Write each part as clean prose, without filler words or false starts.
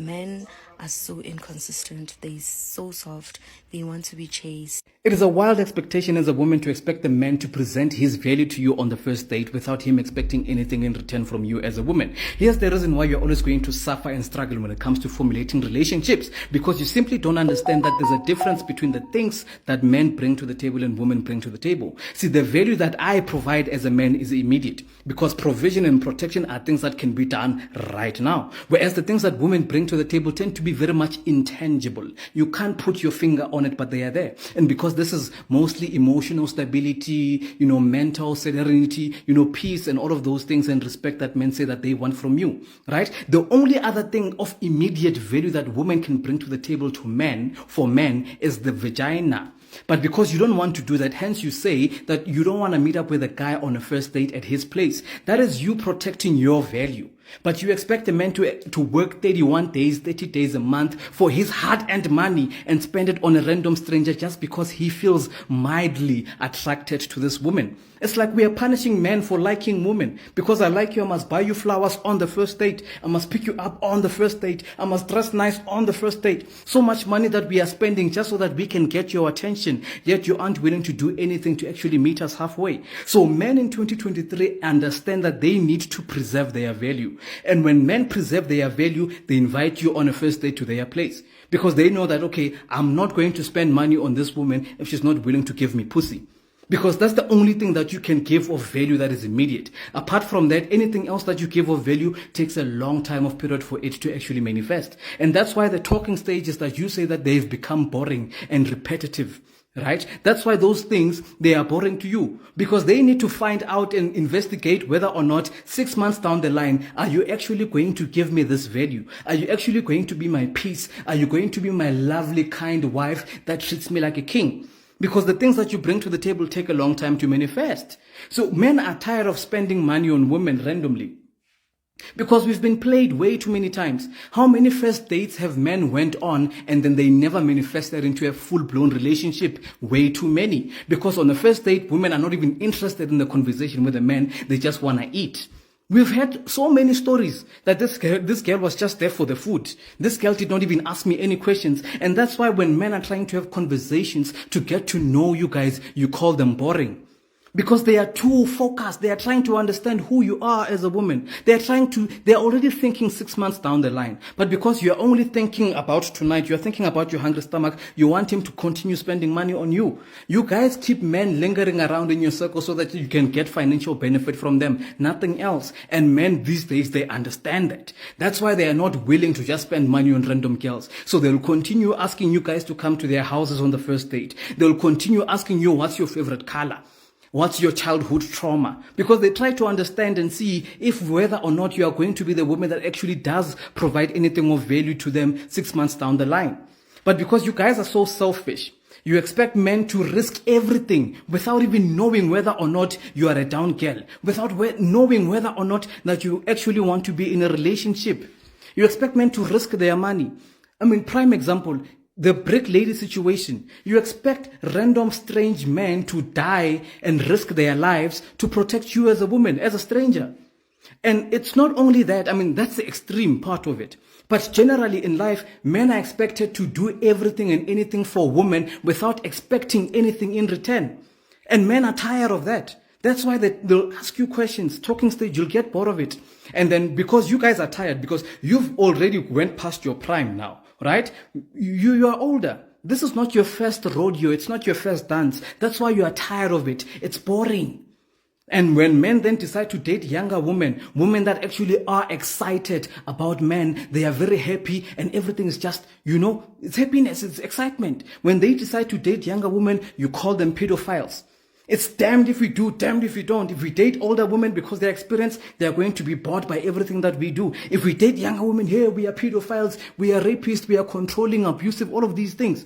Men are so inconsistent. They're so soft. They want to be chased. It is a wild expectation as a woman to expect a man to present his value to you on the first date without him expecting anything in return from you as a woman. Here's the reason why you're always going to suffer and struggle when it comes to formulating relationships, because you simply don't understand that there's a difference between the things that men bring to the table and women bring to the table. See, the value that I provide as a man is immediate, because provision and protection are things that can be done right now, whereas the things that women bring to the table tend to be very much intangible. You can't put your finger on it, but they are there. And because this is mostly emotional stability, mental serenity, peace and all of those things and respect that men say that they want from you, right? The only other thing of immediate value that women can bring to the table for men is the vagina. But because you don't want to do that, hence you say that you don't want to meet up with a guy on a first date at his place. That is you protecting your value. But you expect a man to work 31 days, 30 days a month for his hard-earned money and spend it on a random stranger just because he feels mildly attracted to this woman. It's like we are punishing men for liking women. Because I like you, I must buy you flowers on the first date. I must pick you up on the first date. I must dress nice on the first date. So much money that we are spending just so that we can get your attention. Yet you aren't willing to do anything to actually meet us halfway. So men in 2023 understand that they need to preserve their value. And when men preserve their value, they invite you on a first date to their place. Because they know that, okay, I'm not going to spend money on this woman if she's not willing to give me pussy. Because that's the only thing that you can give of value that is immediate. Apart from that, anything else that you give of value takes a long time of period for it to actually manifest. And that's why the talking stage is that you say that they've become boring and repetitive. Right? That's why those things, they are boring to you, because they need to find out and investigate whether or not 6 months down the line, are you actually going to give me this value? Are you actually going to be my peace? Are you going to be my lovely, kind wife that treats me like a king? Because the things that you bring to the table take a long time to manifest. So men are tired of spending money on women randomly. Because we've been played way too many times. How many first dates have men went on and then they never manifested into a full-blown relationship? Way too many. Because on the first date, women are not even interested in the conversation with the men. They just want to eat. We've had so many stories that this girl was just there for the food. This girl did not even ask me any questions. And that's why when men are trying to have conversations to get to know you guys, you call them boring. Because they are too focused. They are trying to understand who you are as a woman. They're already thinking 6 months down the line. But because you're only thinking about tonight, you're thinking about your hungry stomach, you want him to continue spending money on you. You guys keep men lingering around in your circle so that you can get financial benefit from them. Nothing else. And men these days, they understand that. That's why they are not willing to just spend money on random girls. So they'll continue asking you guys to come to their houses on the first date. They'll continue asking you, what's your favorite color? What's your childhood trauma? Because they try to understand and see if whether or not you are going to be the woman that actually does provide anything of value to them 6 months down the line. But because you guys are so selfish, you expect men to risk everything without even knowing whether or not you are a down girl, without knowing whether or not that you actually want to be in a relationship. You expect men to risk their money. Prime example, the brick lady situation. You expect random strange men to die and risk their lives to protect you as a woman, as a stranger. And it's not only that, that's the extreme part of it. But generally in life, men are expected to do everything and anything for women without expecting anything in return. And men are tired of that. That's why they'll ask you questions. Talking stage, you'll get bored of it. And then because you guys are tired, because you've already went past your prime now, right? You are older. This is not your first rodeo. It's not your first dance. That's why you are tired of it. It's boring. And when men then decide to date younger women that actually are excited about men, they are very happy and everything is just, it's happiness, it's excitement. When they decide to date younger women, you call them pedophiles. It's damned if we do, damned if we don't. If we date older women because they're experienced, they're going to be bored by everything that we do. If we date younger women, here we are pedophiles, we are rapists, we are controlling, abusive, all of these things.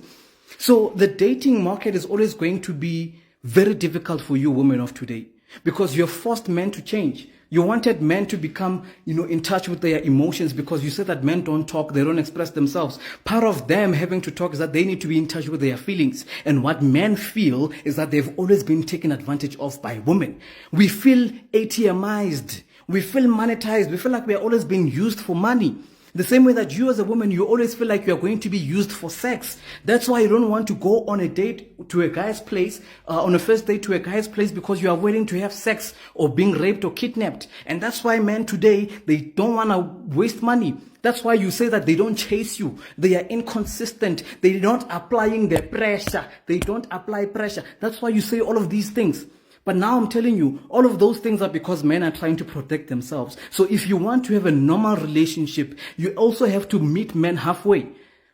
So the dating market is always going to be very difficult for you women of today, because you're forced men to change. You wanted men to become, in touch with their emotions, because you said that men don't talk, they don't express themselves. Part of them having to talk is that they need to be in touch with their feelings. And what men feel is that they've always been taken advantage of by women. We feel ATMized. We feel monetized. We feel like we are always being used for money. The same way that you as a woman, you always feel like you're going to be used for sex. That's why you don't want to go on a date to a guy's place, on a first date to a guy's place, because you are willing to have sex or being raped or kidnapped. And that's why men today, they don't want to waste money. That's why you say that they don't chase you. They are inconsistent. They're not applying the pressure. They don't apply pressure. That's why you say all of these things. But now I'm telling you, all of those things are because men are trying to protect themselves. So if you want to have a normal relationship, you also have to meet men halfway.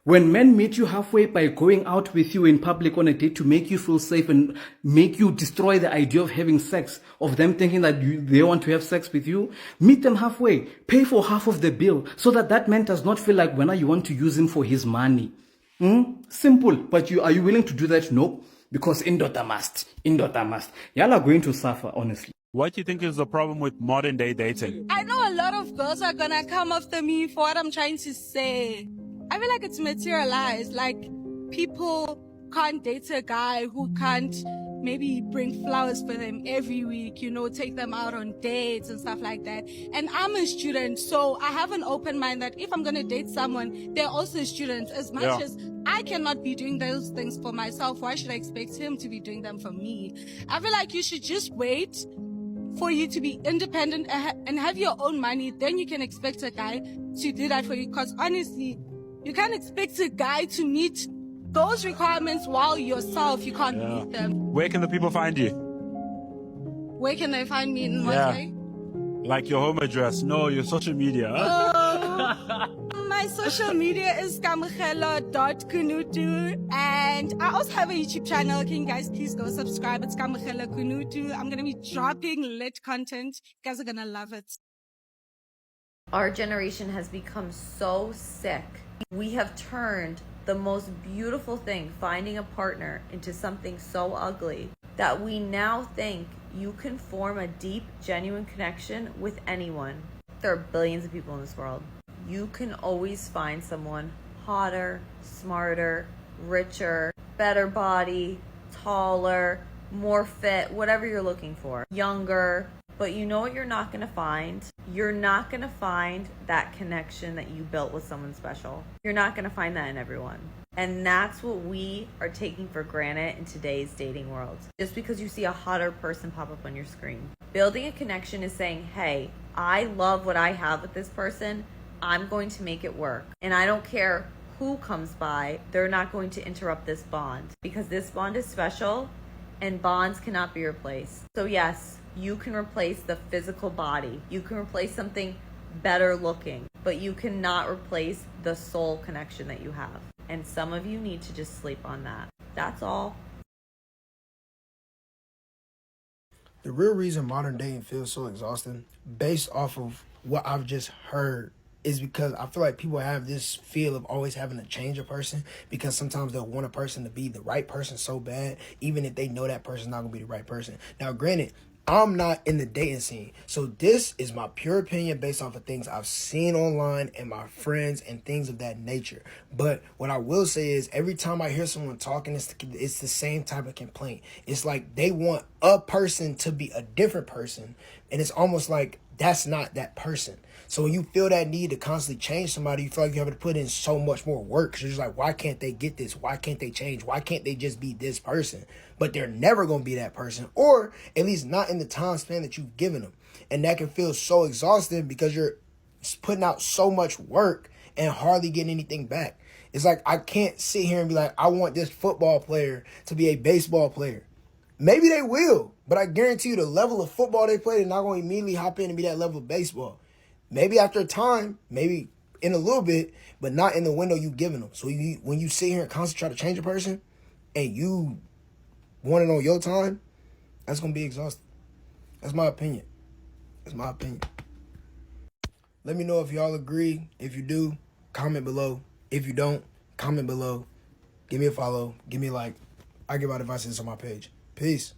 When men meet you halfway by going out with you in public on a date to make you feel safe and make you destroy the idea of having sex, of them thinking that they want to have sex with you, meet them halfway. Pay for half of the bill so that that man does not feel like when you want to use him for his money. Simple. But are you willing to do that? No. Because indoda must. Y'all are going to suffer, honestly. What do you think is the problem with modern day dating? I know a lot of girls are gonna come after me for what I'm trying to say. I feel like it's materialized. Like, people can't date a guy who can't maybe bring flowers for them every week, take them out on dates and stuff like that. And I'm a student, so I have an open mind that if I'm gonna date someone, they're also students. As much as I cannot be doing those things for myself, why should I expect him to be doing them for me? I feel like you should just wait for you to be independent and have your own money. Then you can expect a guy to do that for you. Because honestly, you can't expect a guy to meet those requirements while yourself you can't meet them. Where can the people find you? Where can they find me in what way? Like your home address? No, your social media. My social media is kamogelo.kunutu, and I also have a YouTube channel. Can you guys please go subscribe? It's Kamogelo Kunutu. I'm gonna be dropping lit content. You guys are gonna love it. Our generation has become so sick. We have turned the most beautiful thing, finding a partner, into something so ugly that we now think you can form a deep, genuine connection with anyone. There are billions of people in this world. You can always find someone hotter, smarter, richer, better body, taller, more fit, whatever you're looking for, younger. But you know what you're not going to find? You're not going to find that connection that you built with someone special. You're not going to find that in everyone. And that's what we are taking for granted in today's dating world. Just because you see a hotter person pop up on your screen. Building a connection is saying, hey, I love what I have with this person. I'm going to make it work. And I don't care who comes by. They're not going to interrupt this bond. Because this bond is special and bonds cannot be replaced. So yes, you can replace the physical body. You can replace something better looking, but you cannot replace the soul connection that you have. And some of you need to just sleep on that. That's all. The real reason modern dating feels so exhausting, based off of what I've just heard, is because I feel like people have this feel of always having to change a person, because sometimes they'll want a person to be the right person so bad, even if they know that person's not going to be the right person. Now, granted, I'm not in the dating scene, so this is my pure opinion based off of things I've seen online and my friends and things of that nature. But what I will say is, every time I hear someone talking, it's the same type of complaint. It's like they want a person to be a different person, and it's almost like that's not that person. So when you feel that need to constantly change somebody, you feel like you have to put in so much more work. Because you're just like, why can't they get this? Why can't they change? Why can't they just be this person? But they're never going to be that person, or at least not in the time span that you've given them. And that can feel so exhausting because you're putting out so much work and hardly getting anything back. It's like, I can't sit here and be like, I want this football player to be a baseball player. Maybe they will, but I guarantee you the level of football they play, they're not going to immediately hop in and be that level of baseball. Maybe after a time, maybe in a little bit, but not in the window you've given them. So when you sit here and constantly try to change a person and you want it on your time, that's going to be exhausting. That's my opinion. That's my opinion. Let me know if y'all agree. If you do, comment below. If you don't, comment below. Give me a follow. Give me a like. I give out advices on my page. Peace.